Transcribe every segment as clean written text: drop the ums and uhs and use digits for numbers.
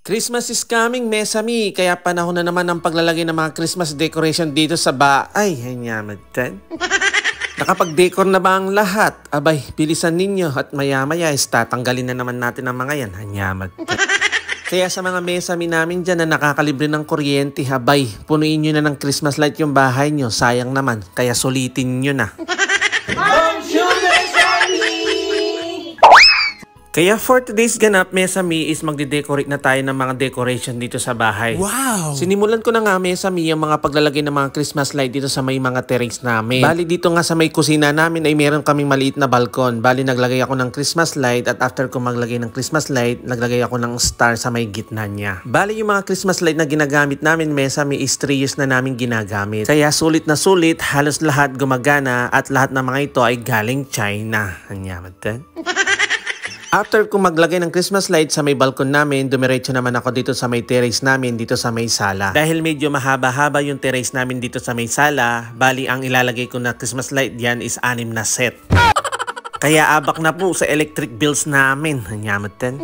Christmas is coming, Mesami. Kaya panahon na naman ang paglalagay ng mga Christmas decoration dito sa bahay. Ay, hanyamatan. Nakapag-decor na ba ang lahat? Abay, bilisan ninyo at maya-maya is tatanggalin na naman natin ang mga yan. Hanyamatan. Kaya sa mga Mesami namin dyan na nakakalibre ng kuryente, abay, punuin nyo na ng Christmas light yung bahay nyo. Sayang naman, kaya sulitin nyo na. Kaya for today's ganap, Mesami, is magde-decorate na tayo ng mga decoration dito sa bahay. Wow! Sinimulan ko na nga, Mesami, yung mga paglalagay ng mga Christmas light dito sa may mga terrace namin. Bali dito nga sa may kusina namin ay meron kaming maliit na balkon. Bali naglagay ako ng Christmas light at after ko maglagay ng Christmas light, naglagay ako ng star sa may gitna niya. Bali yung mga Christmas light na ginagamit namin, Mesami, is 3 years na namin ginagamit. Kaya sulit na sulit, halos lahat gumagana at lahat ng mga ito ay galing China. Anyaman. After ko maglagay ng Christmas light sa may balkon namin, dumiretso naman ako dito sa may terrace namin dito sa may sala. Dahil medyo mahaba-haba yung terrace namin dito sa may sala, bali ang ilalagay ko na Christmas light diyan is 6 na set. Kaya abak na po sa electric bills namin. Hanyamatan.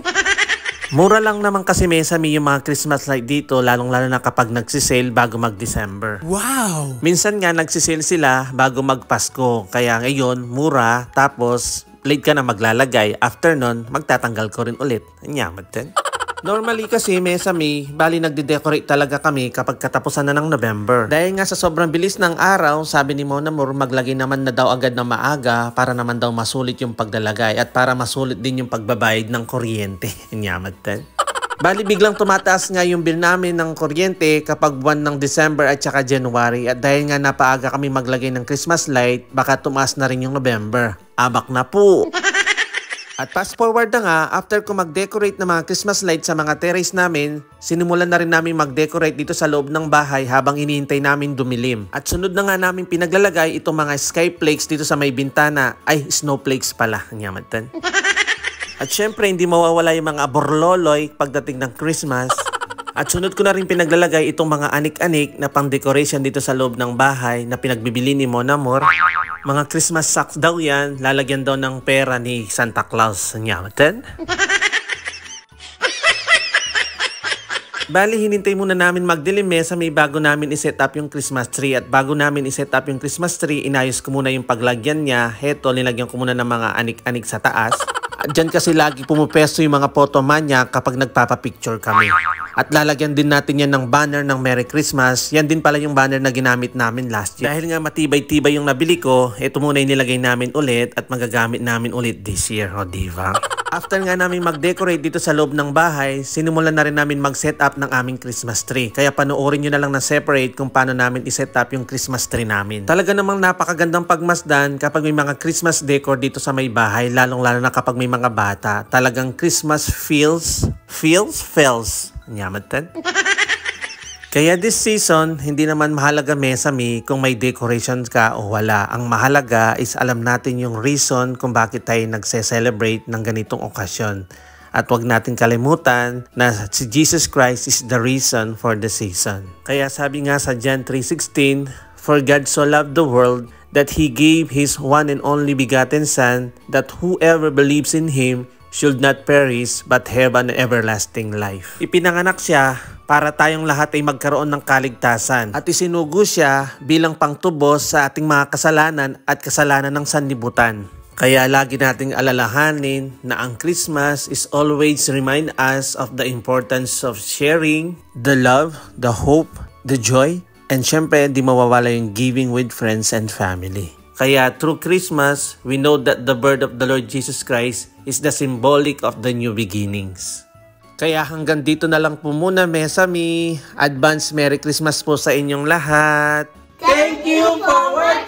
Mura lang naman kasi Mesami yung mga Christmas light dito, lalong-lalo na kapag nagsisale bago mag-December. Wow! Minsan nga nagsisale sila bago mag-Pasko, kaya ngayon mura, tapos late ka na maglalagay, after nun, magtatanggal ko rin ulit. Anyaman din. Normally kasi, Mesami, bali nagde-decorate talaga kami kapag katapusan na ng November. Dahil nga sa sobrang bilis ng araw, sabi ni Mona Moore, maglagay naman na daw agad na maaga para naman daw masulit yung paglalagay at para masulit din yung pagbabayad ng kuryente. Anyaman din. Bali biglang tumataas nga yung bill namin ng kuryente kapag buwan ng December at saka January. At dahil nga napaaga kami maglagay ng Christmas light, baka tumaas na rin yung November. Abak na po! At fast forward na nga, after ko mag-decorate ng mga Christmas light sa mga terrace namin, sinimulan na rin namin mag-decorate dito sa loob ng bahay habang hinihintay namin dumilim. At sunod na nga namin pinaglalagay itong mga skyflakes dito sa may bintana. Ay, snowflakes pala. Nyamatan. At syempre, hindi mawawala yung mga borloloy pagdating ng Christmas. At sunod ko na rin pinaglalagay itong mga anik-anik na pang-decoration dito sa loob ng bahay na pinagbibili ni Mona Moore. Mga Christmas socks daw yan, lalagyan daw ng pera ni Santa Claus. Nyamatan? Bali, hinintay muna namin magdilim Mesami bago namin iset up yung Christmas tree. At bago namin iset up yung Christmas tree, inayos ko muna yung paglagyan niya. Heto, nilagyan ko muna ng mga anik-anik sa taas. At dyan kasi lagi pumupesto yung mga photoman niya kapag nagpapapicture kami. At lalagyan din natin yan ng banner ng Merry Christmas. Yan din pala yung banner na ginamit namin last year. Dahil nga matibay-tibay yung nabili ko, ito muna yung nilagay namin ulit at magagamit namin ulit this year. O diba? After nga namin mag-decorate dito sa loob ng bahay, sinimulan na rin namin mag-set up ng aming Christmas tree. Kaya panoorin nyo na lang na separate kung paano namin i-set up yung Christmas tree namin. Talaga namang napakagandang pagmasdan kapag may mga Christmas decor dito sa may bahay, lalong-lalo na kapag may mga bata. Talagang Christmas feels. Nyamatan. Kaya this season, hindi naman mahalaga Mesami kung may decorations ka o wala. Ang mahalaga is alam natin yung reason kung bakit tayo nagse-celebrate ng ganitong okasyon. At wag natin kalimutan na si Jesus Christ is the reason for the season. Kaya sabi nga sa John 3:16, "For God so loved the world that He gave His one and only begotten Son, that whoever believes in Him should not perish but have an everlasting life." Ipinanganak siya para tayong lahat ay magkaroon ng kaligtasan. At isinugo siya bilang pangtubos sa ating mga kasalanan at kasalanan ng sanlibutan. Kaya lagi nating alalahanin na ang Christmas is always remind us of the importance of sharing, the love, the hope, the joy, and syempre di mawawala yung giving with friends and family. Kaya through Christmas, we know that the birth of the Lord Jesus Christ is the symbolic of the new beginnings. Kaya hanggang dito na lang po muna Mesami. Advance Merry Christmas po sa inyong lahat. Thank you for watching!